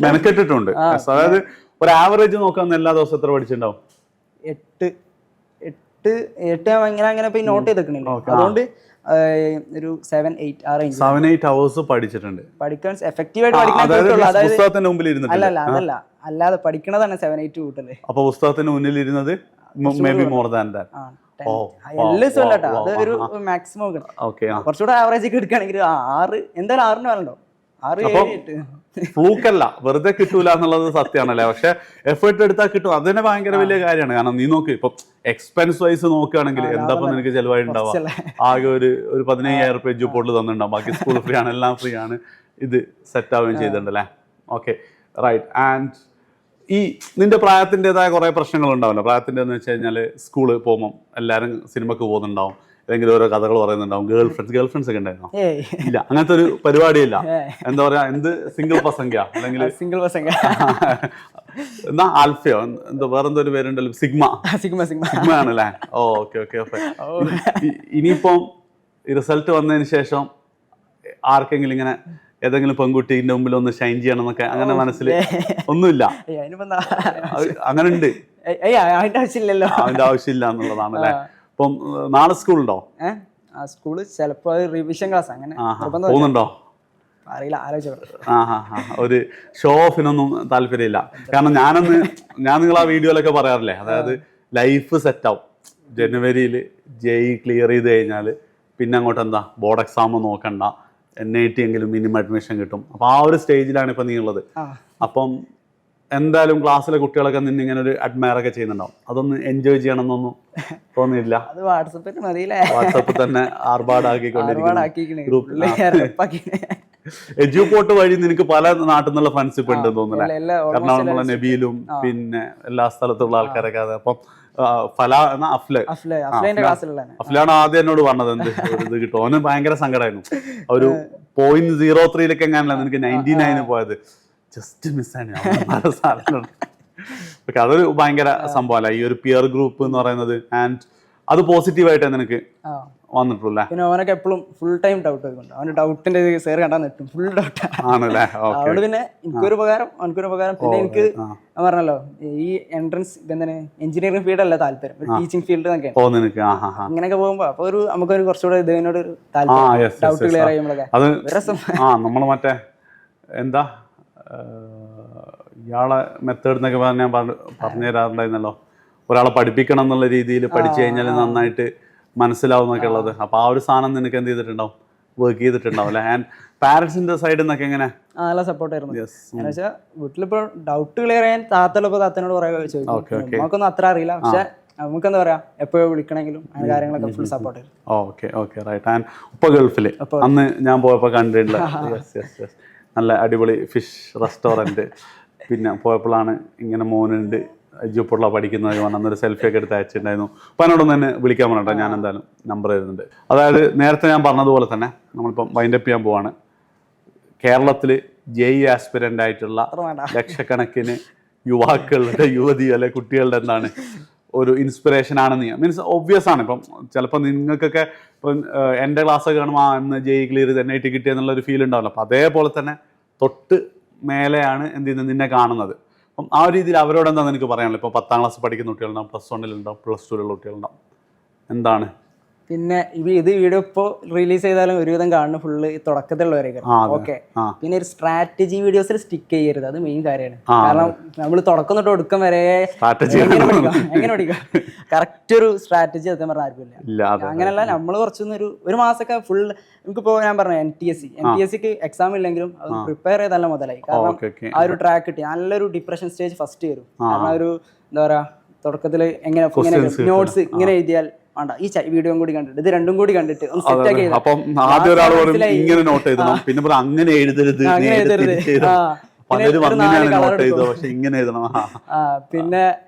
മെനക്കെട്ടിട്ടുണ്ട്. അതായത് ഒരു ആവറേജ് നോക്കാൻ എല്ലാ ദിവസവും എത്ര പഠിച്ചിട്ടുണ്ടാവും? 8 അങ്ങനെ നോട്ട് ചെയ്തേക്കണില്ല, അതുകൊണ്ട് ഒരു 7-8 hours പഠിച്ചിട്ടുണ്ട്. പഠിക്കാൻ എഫക്റ്റീവായിട്ട് പഠിക്കാൻ മുമ്പിൽ അല്ലാതെ പഠിക്കണതാണ് 7-8 കൂട്ടല്ലേ. അപ്പൊ പുസ്തകത്തിന് മുന്നിൽ ഇരുന്നത് may be more than that. എല്ലാ ദിവസവും അല്ല കേട്ടോ, അത് ഒരു മാക്സിമം കുറച്ചുകൂടെ ആവറേജ് ഒക്കെ എടുക്കുകയാണെങ്കിൽ 6 എന്തായാലും 6 വേണ്ടോ. 6-7-8 ഫ്ലൂക്കല്ല, വെറുതെ കിട്ടൂല എന്നുള്ളത് സത്യമാണല്ലേ. പക്ഷെ എഫേർട്ട് എടുത്താൽ കിട്ടും, അത് തന്നെ ഭയങ്കര വലിയ കാര്യമാണ്. കാരണം നീ നോക്ക്, ഇപ്പൊ എക്സ്പെൻസ് വൈസ് നോക്കുകയാണെങ്കിൽ എന്താ നിനക്ക് ചെലവായിട്ടുണ്ടാവുക? ആകെ ഒരു 15,000 രൂപ എഡ്യൂപോർട്ടിൽ തന്നിട്ടുണ്ടാവും, ബാക്കി സ്കൂൾ ഫ്രീ ആണ്, എല്ലാം ഫ്രീ ആണ്. ഇത് സെറ്റ് ആവുകയും ചെയ്തിട്ടുണ്ടല്ലേ. Okay right. ആൻഡ് ഈ നിന്റെ പ്രായത്തിൻ്റെതായ കുറെ പ്രശ്നങ്ങൾ ഉണ്ടാവില്ല. പ്രായത്തിൻ്റെ എന്ന് വെച്ച് കഴിഞ്ഞാൽ സ്കൂള് പോകുമ്പോൾ എല്ലാവരും സിനിമക്ക് പോകുന്നുണ്ടാവും, അല്ലെങ്കിൽ ഓരോ കഥകൾ പറയുന്നുണ്ടാവും. ഗേൾ ഫ്രണ്ട്സ് ഒക്കെ ഉണ്ടായിരുന്നോ? ഇല്ല, അങ്ങനത്തെ ഒരു പരിപാടിയില്ല. എന്താ പറയാ, എന്ത് സിംഗിൾ പസംഗ അല്ലെങ്കിൽ സിംഗിൾ പസംഗ എന്നാ ആൽഫയോ എന്തോ വേറെന്തോ ഒരു പേരുണ്ടല്ലോ, സിഗ്മ ആണല്ലേ. ഓക്കെ. ഇനിയിപ്പം ഈ റിസൾട്ട് വന്നതിന് ശേഷം ആർക്കെങ്കിലും ഇങ്ങനെ ഏതെങ്കിലും പെൺകുട്ടീന്റെ മുമ്പിൽ ഒന്ന് ഷൈൻ ചെയ്യണം എന്നൊക്കെ അങ്ങനെ മനസ്സിൽ ഒന്നുമില്ല? അങ്ങനെ ഉണ്ട്, അതിന്റെ ആവശ്യമില്ല എന്നുള്ളതാണ് അല്ലേ. ഇപ്പം നാളെ സ്കൂളുണ്ടോ? സ്കൂള് ചിലപ്പോ റിവിഷൻ ക്ലാസ് അങ്ങനെ പോകുന്നുണ്ടോ? അറിയില്ല, ഒരു ഷോ ഓഫിനൊന്നും താല്പര്യമില്ല. കാരണം ഞാൻ നിങ്ങൾ ആ വീഡിയോയിലൊക്കെ പറയാറില്ലേ, അതായത് ലൈഫ് സെറ്റ് ആവും. ജനുവരിയിൽ JEE ക്ലിയർ ചെയ്ത് കഴിഞ്ഞാൽ പിന്നെ അങ്ങോട്ട് എന്താ ബോർഡ് എക്സാം നോക്കണ്ട, NIT എങ്കിലും മിനിമം അഡ്മിഷൻ കിട്ടും. അപ്പോൾ ആ ഒരു സ്റ്റേജിലാണ് ഇപ്പം നീ ഉള്ളത്. അപ്പം എന്തായാലും ക്ലാസ്സിലെ കുട്ടികളൊക്കെ നിന്നിങ്ങനെ ഒരു അഡ്മയർ ഒക്കെ ചെയ്യുന്നുണ്ടാവും. അതൊന്ന് എൻജോയ് ചെയ്യണമെന്നൊന്നും തോന്നിയില്ല? വാട്സപ്പിൽ തന്നെ എഡ്യൂപോർട്ട് വഴി നിനക്ക് പല നാട്ടിൽ നിന്നുള്ള ഫ്രണ്ട്ഷിപ്പ് ഉണ്ട് തോന്നുന്നില്ല. എറണാകുളമുള്ള നബിയിലും പിന്നെ എല്ലാ സ്ഥലത്തുള്ള ആൾക്കാരൊക്കെ. അപ്പം അഫ്ലാണ് ആദ്യം എന്നോട് പറഞ്ഞത് എന്ത് ഇത് കിട്ടും. അവന് ഭയങ്കര സങ്കടമായിരുന്നു. ഒരു 0.03 എങ്ങാനല്ല നിനക്ക് 99 പോയത്, ജസ്റ്റ് മിസ്സാണ്. അതൊരു ഭയങ്കര സംഭവമല്ല ഈ ഒരു പിയർ ഗ്രൂപ്പ് എന്ന് പറയുന്നത്. ആൻഡ് അത് പോസിറ്റീവായിട്ട് നിനക്ക് വന്നിട്ടുള്ള. പിന്നെ അവനൊക്കെ എപ്പോഴും ഫുൾ ടൈം ഡൗട്ട് ആയിക്കൊണ്ട് അവന്റെ ഡൗട്ടിന്റെ സേർ കണ്ടാൽ നെട്ടും ഫുൾ ഡൗട്ട് ആണല്ലേ. അതുകൊണ്ട് പിന്നെ എനിക്കൊരു ഉപകാരം അവനക്കൊരു ഉപകാരം. പിന്നെ എനിക്ക് പറഞ്ഞല്ലോ ഈ എൻട്രൻസ് എന്താണ് എഞ്ചിനീയറിംഗ് ഫീൽഡ് അല്ല താല്പര്യം, ടീച്ചിങ് ഫീൽഡ് എന്നൊക്കെ അങ്ങനെയൊക്കെ പോകുമ്പോ അപ്പൊ ഒരു നമുക്കൊരു കുറച്ചുകൂടെ ഇതിനോട് ഒരു താല്പര്യം, ഡൗട്ട് ക്ലിയർ ചെയ്യുമ്പോഴൊക്കെ രസം. നമ്മള് മറ്റേ എന്താ ഇയാളെ മെത്തേഡ് എന്നൊക്കെ ഞാൻ പറഞ്ഞു തരാറുണ്ടായിരുന്നല്ലോ, ഒരാളെ പഠിപ്പിക്കണം എന്നുള്ള രീതിയിൽ പഠിച്ചു കഴിഞ്ഞാൽ നന്നായിട്ട് മനസ്സിലാവും എന്നൊക്കെ ഉള്ളത്. അപ്പൊ ആ ഒരു സാധനം നിനക്ക് എന്ത് ചെയ്തിട്ടുണ്ടാവും, വർക്ക് ചെയ്തിട്ടുണ്ടാവും അല്ലെ. ആൻഡ് പാരന്റ്സിന്റെ സൈഡിൽ നിന്നൊക്കെ എങ്ങനെ? നല്ല സപ്പോർട്ടായിരുന്നു. എന്ന് വെച്ചാൽ വീട്ടിലിപ്പോ ഡൗട്ട് ക്ലിയർ ചെയ്യാൻ താത്തനോട് കുറെ ചോദിക്കും, നമുക്കൊന്നും അത്ര അറിയില്ല, പക്ഷെ നമുക്ക് എന്താ പറയാ എപ്പോഴും വിളിക്കണമെങ്കിലും അങ്ങനെ കാര്യങ്ങളൊക്കെ ഫുൾ സപ്പോർട്ട് ആയിരുന്നു. Okay right. ആൻഡ് ഇപ്പൊ ഗൾഫില് അന്ന് ഞാൻ പോയപ്പോ കണ്ടിട്ടുള്ള നല്ല അടിപൊളി ഫിഷ് റെസ്റ്റോറൻറ്റ്. പിന്നെ പോയപ്പോഴാണ് ഇങ്ങനെ മോനുണ്ട് എഡ്യൂപോർട്ടിലാണ് പഠിക്കുന്നത് അന്നൊരു സെൽഫി ഒക്കെ എടുത്ത് അയച്ചിട്ടുണ്ടായിരുന്നു. അപ്പം എന്നോടൊന്ന് തന്നെ വിളിക്കാൻ പറഞ്ഞിട്ടോ, ഞാൻ എന്തായാലും നമ്പർ തരുന്നുണ്ട്. അതായത് നേരത്തെ ഞാൻ പറഞ്ഞതുപോലെ തന്നെ നമ്മളിപ്പം വൈൻഡപ്പ് ചെയ്യാൻ പോവാണ്. കേരളത്തിൽ JEE ആസ്പിരൻ്റ് ആയിട്ടുള്ള ലക്ഷക്കണക്കിന് യുവാക്കളുടെ യുവതി കുട്ടികളുടെ എന്താണ് ഒരു ഇൻസ്പിറേഷൻ ആണെന്ന് മീൻസ് ഒബ്വിയസ് ആണ്. ഇപ്പം ചിലപ്പോൾ നിങ്ങൾക്കൊക്കെ ഇപ്പം എൻ്റെ ക്ലാസ്സൊക്കെ കാണുമ്പോൾ അന്ന് JEE ക്ലിയർ ചെയ്ത് NIT കിട്ടിയെന്നുള്ളൊരു ഫീൽ ഉണ്ടാവില്ല. അപ്പം അതേപോലെ തന്നെ തൊട്ട് മേലെയാണ് എന്ത് ചെയ്യുന്നത് നിന്നെ കാണുന്നത്. അപ്പം ആ ഒരു രീതിയിൽ അവരോട് എന്താ എനിക്ക് പറയാനുള്ളത്? ഇപ്പോൾ 10ാം ക്ലാസ് പഠിക്കുന്ന കുട്ടികളുണ്ടാവും, +1 +2 കുട്ടികളുണ്ടാവും. എന്താണ് പിന്നെ ഇത് വീഡിയോ ഇപ്പോൾ റിലീസ് ചെയ്താലും ഒരുവിധം കാണുന്ന ഫുള്ള് തുടക്കത്തിലുള്ളവരൊക്കെ. ഓക്കെ, പിന്നെ ഒരു സ്ട്രാറ്റജി വീഡിയോസിൽ സ്റ്റിക്ക് ചെയ്യരുത്, അത് മെയിൻ കാര്യമാണ്. കാരണം നമ്മൾ തുടക്കം തൊട്ട് ഒടുക്കം വരെ എങ്ങനെ പഠിക്കാം കറക്റ്റ് ഒരു സ്ട്രാറ്റജി സത്യം പറഞ്ഞാൽ ആർക്കും ഇല്ല. അങ്ങനെയല്ല, നമ്മൾ കുറച്ചൊന്നും ഒരു മാസമൊക്കെ ഫുൾ നമുക്കിപ്പോൾ ഞാൻ പറഞ്ഞു NTSCക്ക് എക്സാം ഇല്ലെങ്കിലും അത് പ്രിപ്പയർ ചെയ്തല്ല മുതലായി. കാരണം ആ ഒരു ട്രാക്ക് കിട്ടി. നല്ലൊരു ഡിപ്രഷൻ സ്റ്റേജ് ഫസ്റ്റ് വരും. കാരണം ഒരു എന്താ പറയാ തുടക്കത്തിൽ എങ്ങനെ നോട്ട്സ് ഇങ്ങനെ എഴുതിയാൽ വേണ്ട, ഈ വീഡിയോ കൂടി കണ്ടിട്ട് ഇത് രണ്ടും കൂടി കണ്ടിട്ട് ഒന്ന് സെറ്റ് ആക്കി ഇങ്ങനെ നോട്ട് എഴുതണം, പിന്നെ അങ്ങനെ എഴുതരുത്, പിന്നെ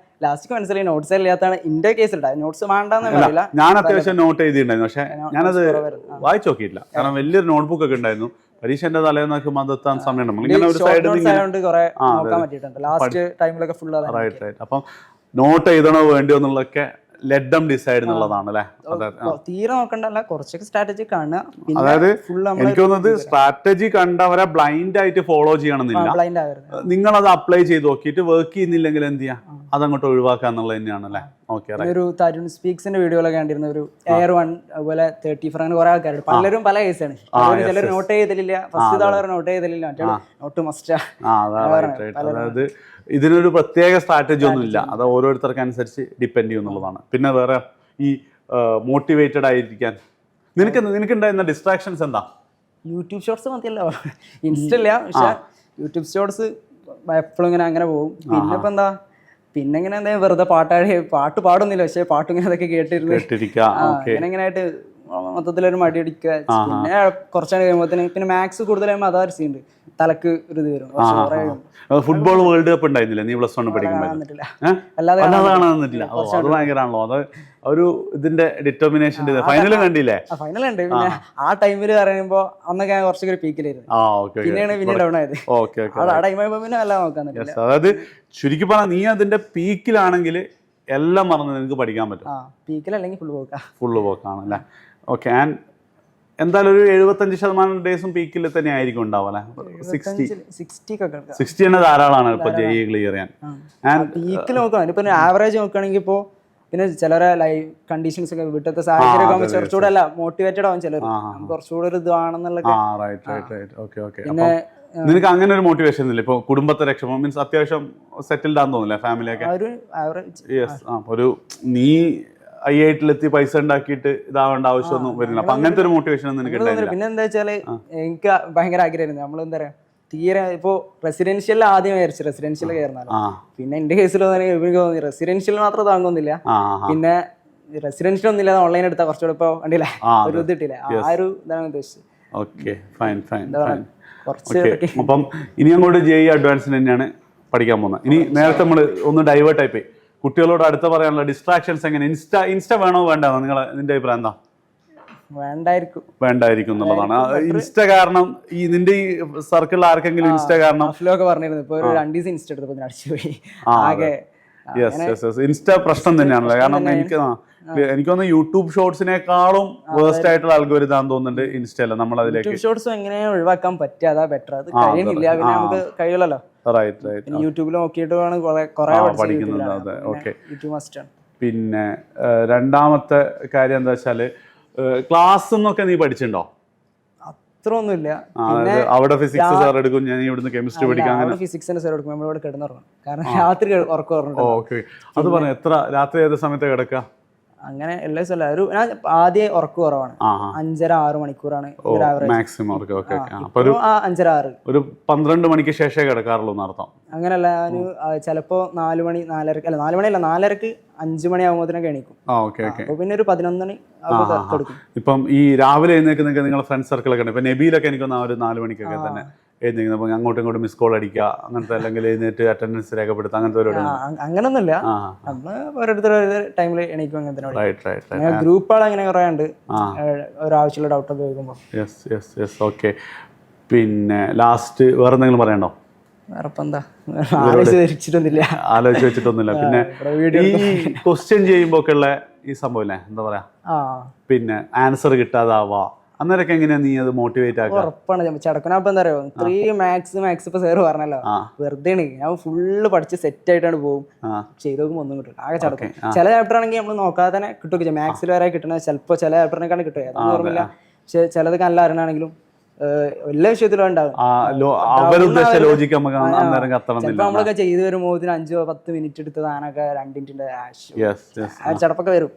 ലാസ്റ്റ് മനസ്സിലായി നോട്ട്സ് ഇല്ലാത്താണ് ഇന്റെ കേസിൽ നോട്ട്സ് വേണ്ടെന്ന് പറയില്ല. ഞാൻ അത്യാവശ്യം നോട്ട് ചെയ്തിട്ടുണ്ടായിരുന്നു, പക്ഷെ ഞാനത് വായിച്ചു നോക്കിയിട്ടില്ല. കാരണം വലിയൊരു നോട്ട്ബുക്ക് ഒക്കെ ഉണ്ടായിരുന്നു. പരീക്ഷന്റെ തലേന്ന് നോക്കുമ്പോൾ അതെത്താൻ സമയം അപ്പം നോട്ട് എഴുതണോ വേണ്ടിയോ എന്നുള്ളതൊക്കെ ലെഡം ഡിസൈഡ് എന്നുള്ളതാണ് അല്ലെ. തീരെ നോക്കണ്ടല്ല, കുറച്ചൊക്കെ സ്ട്രാറ്റജി കാണുക. അതായത് എനിക്ക് തോന്നുന്നത് സ്ട്രാറ്റജി കണ്ടവരെ ബ്ലൈൻഡ് ആയിട്ട് ഫോളോ ചെയ്യണമെന്നില്ല. നിങ്ങൾ അത് അപ്ലൈ ചെയ്ത് നോക്കിയിട്ട് വർക്ക് ചെയ്യുന്നില്ലെങ്കിൽ എന്ത് ചെയ്യാം, അതങ്ങോട്ട് ഒഴിവാക്കുക എന്നുള്ളത് തന്നെയാണ് അല്ലെ. ഒരു തരുൺ സ്പീക്സിന്റെ വീഡിയോയിലൊക്കെ കണ്ടിരുന്ന ഒരു എയർ 1 അതുപോലെ 34 അങ്ങനെ കുറെ ആൾക്കാരുണ്ട്. പലരും പല കേസാണ്. ചിലർ നോട്ട് ചെയ്തില്ല, ഫസ്റ്റ് ആളവർ നോട്ട് ചെയ്തില്ല, മറ്റേ നോട്ട് മസ്റ്റ്. അതായത് ഇതിനൊരു പ്രത്യേക സ്ട്രാറ്റജി ഒന്നും ഇല്ല, അത് ഓരോരുത്തർക്ക് അനുസരിച്ച് ഡിപ്പെൻഡ് ചെയ്യുന്നുള്ളതാണ്. പിന്നെ വേറെ ഈ മോട്ടിവേറ്റഡ് ആയിരിക്കാൻ നിനക്കുണ്ടായിരുന്ന ഡിസ്ട്രാക്ഷൻസ് എന്താ? യൂട്യൂബ് ഷോർട്സ് മതിയല്ലോ, ഇൻസ്റ്റ ഇല്ല, പക്ഷെ യൂട്യൂബ് ഷോർട്സ് എപ്പോഴും ഇങ്ങനെ അങ്ങനെ പോകും. പിന്നെ ഇപ്പൊ എന്താ, പിന്നെ ഇങ്ങനെ എന്താ വെറുതെ പാട്ട് പാടുന്നില്ല, പക്ഷെ പാട്ട് ഇങ്ങനെ അതൊക്കെ കേട്ടിരുന്നു ഇങ്ങനെ ആയിട്ട് മൊത്തത്തിലൊരു മടി അടിക്കുക. പിന്നെ കുറച്ചാണ് കഴിയുമ്പോഴത്തേന് പിന്നെ മാത്സ് കൂടുതലാകുമ്പോൾ അതാ സീനുണ്ട്, തലക്ക് ഒരു ഇത് വരും. ഫുട്ബോൾ വേൾഡ് കപ്പ് ഉണ്ടായിരുന്നില്ല നീ പ്ലസ് 1 പഠിക്കുമ്പോൾ? അല്ലാതെ കാണാന്നിട്ടില്ല. അത് ഭയങ്കരമാണല്ലോ, അത് ഒരു ഇതിന്റെ ഡിറ്റർമിനേഷന്റെ ഫൈനൽ കണ്ടില്ലേ? ഫൈനൽ ഉണ്ട്. പിന്നെ ആ ടൈമിൽ പറയുമ്പോ അന്നൊക്കെ ഞാൻ കുറച്ചൊക്കെ ഒരു പീക്കിലായിരുന്നു, പിന്നെയാണ് പിന്നെ ഡൗൺ ആയത്. ആ ടൈമായപ്പോ പിന്നെ എല്ലാം നോക്കാൻ. അതായത് ചുരുക്കി പറഞ്ഞാൽ നീ അതിന്റെ പീക്കിലാണെങ്കിൽ എല്ലാം മറന്ന് നിനക്ക് പഠിക്കാൻ പറ്റും. പീക്കിലല്ലെങ്കിൽ ഫുള്ള് പോക്കാണ് അല്ലേ. ഓക്കെ. ആൻഡ് എന്തായാലും ഒരു 75% ഡേയ്സും പീക്കിൽ തന്നെ ആയിരിക്കും ഉണ്ടാവും അല്ലെ. 60 തന്നെ ധാരാളമാണ് ഇപ്പൊ ജെഇ ക്ലിയർ ചെയ്യാൻ. പീക്കിൽ നോക്കുകയാണെങ്കിൽ ഇപ്പൊ ആവറേജ് നോക്കുകയാണെങ്കിൽ ഇപ്പോ പിന്നെ ചിലരെ ലൈഫ് കണ്ടീഷൻസ് ഒക്കെ വീട്ടിലത്തെ സാഹചര്യം ആകുമ്പോൾ കുറച്ചുകൂടെ അല്ല മോട്ടിവേറ്റഡ് ആവും ചിലർ, കുറച്ചുകൂടെ ഒരു ഇതാണെന്നുള്ള. പിന്നെ നിനക്ക് അങ്ങനെ ഒരു മോട്ടിവേഷൻ ഇല്ല ഇപ്പൊ കുടുംബത്തെ രക്ഷ മീൻസ് അത്യാവശ്യം സെറ്റിൽഡ് ആണെന്ന് തോന്നില്ല ഫാമിലിയൊക്കെ? ഒരു നീ IIT പൈസ ഉണ്ടാക്കിയിട്ട് ഇതാവേണ്ട ആവശ്യമൊന്നും വരുന്നില്ല, അപ്പൊ അങ്ങനത്തെ ഒരു മോട്ടിവേഷൻ ഒന്നും നിനക്ക് ഉണ്ടായില്ല? പിന്നെ എന്താ വെച്ചാല് എനിക്ക് ഭയങ്കര ആഗ്രഹമായിരുന്നു, നമ്മൾ എന്താ പറയാ തീരെ ഇപ്പൊ റെസിഡൻഷ്യൽ ആദ്യം വിചാരിച്ചു റെസിഡൻഷ്യൽ കയറുന്നല്ലോ. പിന്നെ എന്റെ കേസിൽ എനിക്ക് തോന്നി റെസിഡൻഷ്യൽ മാത്രം താങ്ങുന്നില്ല, പിന്നെ റെസിഡൻഷ്യൽ ഒന്നും ഇല്ലാതെ ഓൺലൈൻ എടുത്താൽ കുറച്ചുകൂടെ ഇപ്പൊ കണ്ടില്ല ഒരു ഇത് കിട്ടില്ല. ആ ഒരു ഇതാണ് ഉദ്ദേശിച്ചത്. Okay, fine. അപ്പം ഇനി അങ്ങോട്ട് ജെഇ അഡ്വാൻസിന് തന്നെയാണ് പഠിക്കാൻ പോകുന്നത്. ഇനി നേരത്തെ നമ്മൾ ഒന്ന് ഡൈവേർട്ട് ആയിപ്പോയി. കുട്ടികളോട് അടുത്ത പറയാനുള്ള ഡിസ്ട്രാക്ഷൻസ് എങ്ങനെ? ഇൻസ്റ്റ വേണോ വേണ്ടോ? നിന്റെ അഭിപ്രായം എന്താ? വേണ്ടായിരിക്കും എന്നുള്ളതാണ്. ഇൻസ്റ്റ കാരണം ഈ നിന്റെ ഈ സർക്കിളിൽ ആർക്കെങ്കിലും ഇൻസ്റ്റ കാരണം പറഞ്ഞിരുന്നു ഇപ്പൊ 2 ദിവസം ഇൻസ്റ്റ എടുത്തപ്പോൾ അടിച്ചുപോയി ആകെ. ഇൻസ്റ്റ പ്രശ്നം തന്നെയാണല്ലോ. കാരണം എനിക്കൊന്ന് യൂട്യൂബ് ഷോർട്സിനേക്കാളും വേസ്റ്റ് ആയിട്ടുള്ള അൽഗോരിതം തോന്നുന്നുണ്ട് ഇൻസ്റ്റയില്. നമ്മൾ അതിലേക്ക് ഷോർട്സ് എങ്ങനെ ഒഴിവാക്കാൻ പറ്റുക അതാ ബെറ്റർ. അത് കഴിയുന്നില്ല, പിന്നെ നമുക്ക് കഴിയില്ലല്ലോ. യൂട്യൂബിൽ നോക്കിയിട്ട് പഠിക്കുന്നത്. ഓക്കെ. പിന്നെ രണ്ടാമത്തെ കാര്യം എന്താ വെച്ചാല് ക്ലാസ് എന്നൊക്കെ നീ പഠിച്ചിട്ടുണ്ടോ? അത്രയൊന്നുമില്ല. അവിടെ ഫിസിക്സ് സാർ എടുക്കും, ഞാൻ ഇവിടുന്ന് കെമിസ്ട്രി പഠിക്കാം. ഫിസിക്സിന്റെ സാർ എടുക്കും, നമ്മളിവിടെ കിടന്നുറങ്ങും. കാരണം രാത്രി ഉറക്കം. അത് പറഞ്ഞു എത്ര രാത്രി ഏത് സമയത്ത് കിടക്കുക? അങ്ങനെ എല്ലാ ദിവസവും ഞാൻ ആദ്യം ഉറക്കം കുറവാണ്, 5.5-6 മണിക്കൂറാണ് മാക്സിമം. 5.5-6 ഒരു 12 മണിക്ക് ശേഷമേ കിടക്കാറുള്ളൂ എന്നർത്ഥം? അങ്ങനല്ല, ഞാൻ ചിലപ്പോ 4 മണി 4:30 അല്ല 4 മണിയല്ല 4:30 5 മണിയാകുമ്പോഴത്തേനൊക്കെ എണീക്കും. അപ്പൊ പിന്നെ ഒരു 11 മണി കൊടുക്കും. ഇപ്പം ഈ രാവിലെ എഴുന്നേക്കുന്നൊക്കെ നിങ്ങളുടെ ഫ്രണ്ട് സർക്കിളൊക്കെ ഉണ്ട്. ഇപ്പൊ നബീലൊക്കെ എനിക്കൊന്ന് 4 മണിക്കൊക്കെ തന്നെ എഴുന്നേക്കുന്നത്. അപ്പൊ അങ്ങോട്ടും ഇങ്ങോട്ടും മിസ് കോൾ അടിക്കുക അങ്ങനത്തെ, അല്ലെങ്കിൽ എഴുന്നേറ്റ് അറ്റൻഡൻസ് രേഖപ്പെടുത്തുക അങ്ങനത്തെ ഒരു അങ്ങനൊന്നുമില്ല. നമ്മള് ഓരോരുത്തർ ടൈമിൽ എണീക്കും. അങ്ങനത്തെ ഗ്രൂപ്പുകൾ അങ്ങനെ കുറെ ഉണ്ട്, ഒരാവശ്യമുള്ള ഡൗട്ടൊക്കെ ചോദിക്കുമ്പോൾ. ഓക്കെ. പിന്നെ ലാസ്റ്റ് വേറെ എന്തെങ്കിലും പറയണ്ടോ? ആലോചിച്ച് വെച്ചിട്ടൊന്നുമില്ല. പിന്നെ ഈ ക്വസ്റ്റ്യൻ ചെയ്യുമ്പോ ഒക്കെ ഉള്ള ഈ സംഭവം ഇല്ലേ, എന്താ പറയാ, പിന്നെ ആൻസർ കിട്ടാതാവാ, അന്നേരൊക്കെ എങ്ങനെയാ നീ അത് മോട്ടിവേറ്റ് ആക്കുക? ഉറപ്പാണ് ചടക്കണപ്പോ എന്താ പറയുക, ഇത്രയും മാത്സ് ഇപ്പൊ സാറ് പറഞ്ഞല്ലോ, വെറുതെ ഞാൻ ഫുള്ള് പഠിച്ച് സെറ്റ് ആയിട്ടാണ് പോകും. ചെയ്ത് നോക്കുമ്പോൾ ഒന്നും കിട്ടും, ആകെ ചടക്കും. ചില ചാപ്റ്റർ ആണെങ്കിൽ നമ്മൾ നോക്കാതെ തന്നെ കിട്ടുക, മാത്സിൽ വരെ കിട്ടണ ചിലപ്പോൾ ചില ചാപ്റ്ററിനെക്കാണ് കിട്ടുക, അതൊന്നും ഓർമ്മയില്ല. പക്ഷെ ചിലത് നല്ല അറിയണമെങ്കിലും എല്ലാ വിഷയത്തിലും ഉണ്ടാവും. നമ്മളൊക്കെ ചെയ്തു വരുമ്പോ 5-10 മിനിറ്റ് എടുത്ത് താനൊക്കെ 2 മിനിറ്റിന്റെ ചടപ്പൊക്കെ വരും.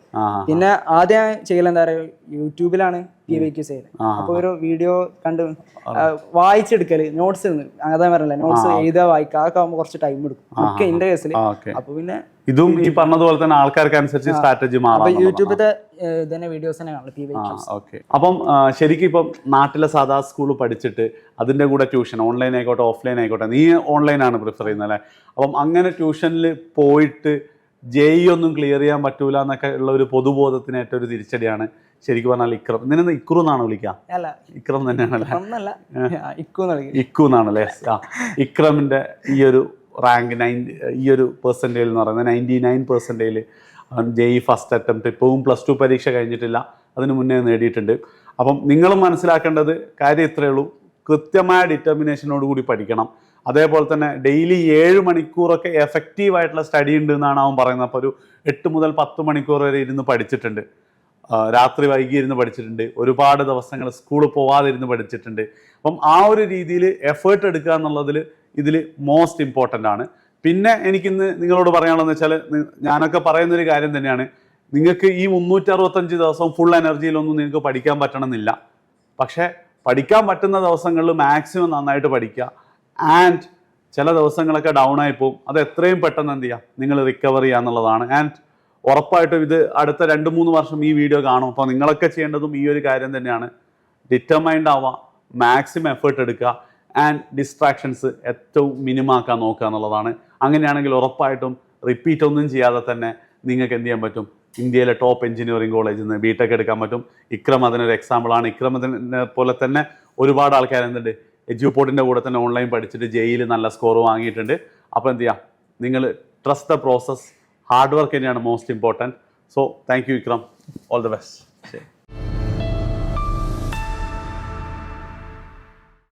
പിന്നെ ആദ്യം ചെയ്യൽ എന്താ പറയുക, യൂട്യൂബിലാണ് PYQs ചെയ്യുന്നത്. അപ്പൊ ഒരു വീഡിയോ കണ്ട് വായിച്ചെടുക്കല്, നോട്ട്സ് അതാ പറഞ്ഞില്ല, നോട്ട്സ് എഴുതാ വായിക്കുക, അതൊക്കെ ആകുമ്പോൾ കുറച്ച് ടൈം എടുക്കും ഒക്കെ എന്റെ കേസിൽ. അപ്പൊ പിന്നെ ഇതും ഈ പറഞ്ഞതുപോലെ തന്നെ ആൾക്കാർക്ക് അനുസരിച്ച് സ്ട്രാറ്റജി മാറാം. യൂട്യൂബിലത്തെ തന്നെ വീഡിയോസ് തന്നെ കാണും. അപ്പം ശരിക്കും ഇപ്പം നാട്ടിലെ സാധാ സ്കൂൾ പഠിച്ചിട്ട് അതിന്റെ കൂടെ ട്യൂഷൻ ഓൺലൈൻ ആയിക്കോട്ടെ ഓഫ്ലൈൻ ആയിക്കോട്ടെ, നീ ഓൺലൈനാണ് പ്രിഫർ ചെയ്യുന്നത് അല്ലേ? അപ്പം അങ്ങനെ ട്യൂഷനിൽ പോയിട്ട് ജെഇ ഒന്നും ക്ലിയർ ചെയ്യാൻ പറ്റൂല എന്നൊക്കെ ഉള്ള ഒരു പൊതുബോധത്തിന് ഏറ്റവും ഒരു തിരിച്ചടിയാണ് ശരിക്കും പറഞ്ഞാൽ ഇക്രം. ഇതിനെന്താ ഇക്രു എന്നാണ് വിളിക്കുക? അല്ല, ഇക്രം തന്നെയാണല്ലേ? ഒന്നല്ല, ഇക്കു ഇക്കു എന്നാണല്ലേ? ഇക്രമിൻ്റെ ഈ ഒരു റാങ്ക് ഈ ഒരു പെർസെൻറ്റേജ് എന്ന് പറയുന്നത് 99%. അവൻ ജെഇ ഫസ്റ്റ് അറ്റംപ്റ്റ് ഇപ്പോഴും +2 പരീക്ഷ കഴിഞ്ഞിട്ടില്ല, അതിന് മുന്നേ നേടിയിട്ടുണ്ട്. അപ്പം നിങ്ങളും മനസ്സിലാക്കേണ്ടത് കാര്യം ഇത്രയേ ഉള്ളൂ, കൃത്യമായ ഡിറ്റർമിനേഷനോട് കൂടി പഠിക്കണം. അതേപോലെ തന്നെ ഡെയിലി 7 മണിക്കൂറൊക്കെ എഫക്റ്റീവായിട്ടുള്ള സ്റ്റഡി ഉണ്ട് എന്നാണ് അവൻ പറയുന്നത്. അപ്പോൾ ഒരു 8 മുതൽ 10 മണിക്കൂർ വരെ ഇരുന്ന് പഠിച്ചിട്ടുണ്ട്, രാത്രി വൈകി ഇരുന്ന് പഠിച്ചിട്ടുണ്ട്, ഒരുപാട് ദിവസങ്ങൾ സ്കൂളിൽ പോവാതിരുന്ന് പഠിച്ചിട്ടുണ്ട്. അപ്പം ആ ഒരു രീതിയിൽ എഫേർട്ട് എടുക്കുക എന്നുള്ളതിൽ ഇതിൽ മോസ്റ്റ് ഇമ്പോർട്ടൻ്റ് ആണ്. പിന്നെ എനിക്കിന്ന് നിങ്ങളോട് പറയാനുള്ളതെന്ന് വെച്ചാൽ, ഞാനൊക്കെ പറയുന്നൊരു കാര്യം തന്നെയാണ്, നിങ്ങൾക്ക് ഈ 365 ദിവസവും ഫുൾ എനർജിയിലൊന്നും നിങ്ങൾക്ക് പഠിക്കാൻ പറ്റണമെന്നില്ല. പക്ഷേ പഠിക്കാൻ പറ്റുന്ന ദിവസങ്ങളിൽ മാക്സിമം നന്നായിട്ട് പഠിക്കുക. ആൻഡ് ചില ദിവസങ്ങളൊക്കെ ഡൗൺ ആയി പോകും, അത് എത്രയും പെട്ടെന്ന് എന്ത് ചെയ്യുക, നിങ്ങൾ റിക്കവർ ചെയ്യുക എന്നുള്ളതാണ്. ആൻഡ് ഉറപ്പായിട്ടും ഇത് അടുത്ത 2-3 വർഷം ഈ വീഡിയോ കാണും. അപ്പോൾ നിങ്ങളൊക്കെ ചെയ്യേണ്ടതും ഈ ഒരു കാര്യം തന്നെയാണ്. ഡിറ്റർമൈൻഡ് ആവുക, മാക്സിമം എഫേർട്ട് എടുക്കുക, ആൻഡ് ഡിസ്ട്രാക്ഷൻസ് ഏറ്റവും മിനിമാക്കാൻ നോക്കുക എന്നുള്ളതാണ്. അങ്ങനെയാണെങ്കിൽ ഉറപ്പായിട്ടും റിപ്പീറ്റ് ഒന്നും ചെയ്യാതെ തന്നെ നിങ്ങൾക്ക് എന്ത് ചെയ്യാൻ പറ്റും, ഇന്ത്യയിലെ ടോപ്പ് എഞ്ചിനീയറിംഗ് കോളേജിൽ നിന്ന് ബിടെക് എടുക്കാൻ പറ്റും. ഇക്രം അതിനൊരു എക്സാമ്പിളാണ്. ഇക്രമത്തിനെ പോലെ തന്നെ ഒരുപാട് ആൾക്കാർ എന്തുണ്ട്, എഡ്യൂപോർട്ടിൻ്റെ കൂടെ തന്നെ ഓൺലൈൻ പഠിച്ചിട്ട് ജെഇയിൽ നല്ല സ്കോർ വാങ്ങിയിട്ടുണ്ട്. അപ്പോൾ എന്ത് ചെയ്യുക, നിങ്ങൾ trust the process, hard work തന്നെയാണ് most important. So thank you Ikram, all the best.